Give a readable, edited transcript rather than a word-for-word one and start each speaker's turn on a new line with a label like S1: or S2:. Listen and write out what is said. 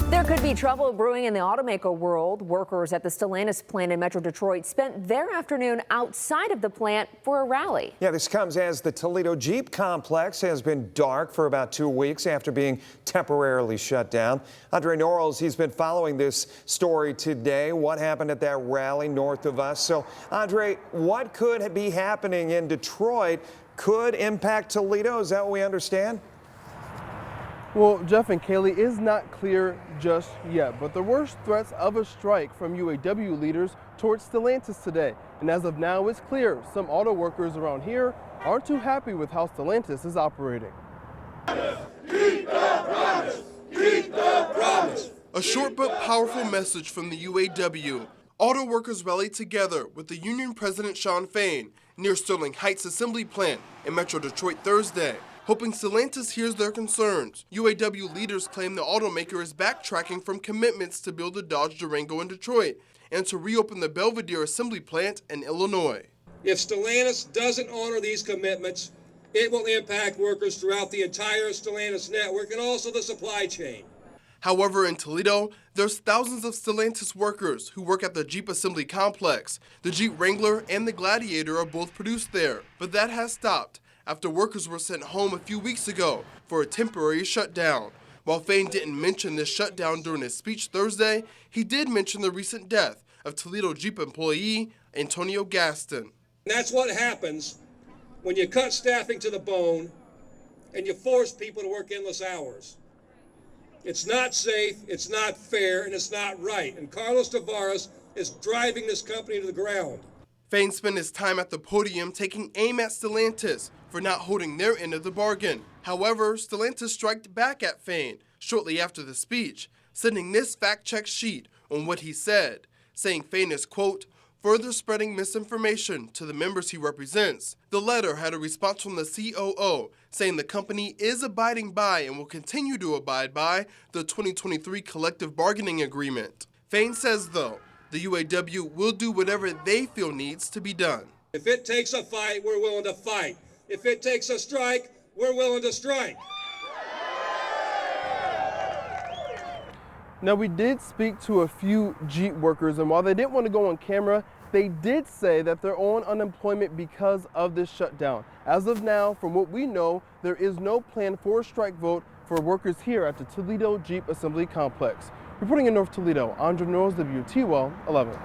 S1: There could be trouble brewing in the automaker world. Workers at the Stellantis plant in Metro Detroit spent their afternoon outside of the plant for a rally.
S2: Yeah, this comes as the Toledo Jeep complex has been dark for about 2 weeks after being temporarily shut down. Andre Norrells, he's been following this story today. What happened at that rally north of us? So, Andre, what could be happening in Detroit could impact Toledo? Is that what we understand?
S3: Well, Jeff and Kaylee, is not clear just yet, but there were threats of a strike from UAW leaders towards Stellantis today. And as of now, it's clear some auto workers around here aren't too happy with how Stellantis is operating.
S4: Keep the promise! Keep the promise!
S5: A short but powerful message from the UAW. Auto workers rallied together with the union president Shawn Fain near Sterling Heights Assembly Plant in Metro Detroit Thursday, hoping Stellantis hears their concerns. UAW leaders claim the automaker is backtracking from commitments to build a Dodge Durango in Detroit and to reopen the Belvidere Assembly Plant in Illinois.
S4: If Stellantis doesn't honor these commitments, it will impact workers throughout the entire Stellantis network and also the supply chain.
S5: However, in Toledo, there's thousands of Stellantis workers who work at the Jeep assembly complex. The Jeep Wrangler and the Gladiator are both produced there, but that has stopped after workers were sent home a few weeks ago for a temporary shutdown. While Fain didn't mention this shutdown during his speech Thursday, he did mention the recent death of Toledo Jeep employee Antonio Gaston.
S4: That's what happens when you cut staffing to the bone and you force people to work endless hours. It's not safe, it's not fair, and it's not right. And Carlos Tavares is driving this company to the ground.
S5: Fain spent his time at the podium taking aim at Stellantis for not holding their end of the bargain. However, Stellantis struck back at Fain shortly after the speech, sending this fact-check sheet on what he said, saying Fain is, quote, further spreading misinformation to the members he represents. The letter had a response from the COO saying the company is abiding by and will continue to abide by the 2023 collective bargaining agreement. Fain says, though, the UAW will do whatever they feel needs to be done.
S4: If it takes a fight, we're willing to fight. If it takes a strike, we're willing to strike.
S3: Now, we did speak to a few Jeep workers, and while they didn't want to go on camera, they did say that they're on unemployment because of this shutdown. As of now, from what we know, there is no plan for a strike vote for workers here at the Toledo Jeep Assembly Complex. Reporting in North Toledo, Andre Norrells, WTWL 11.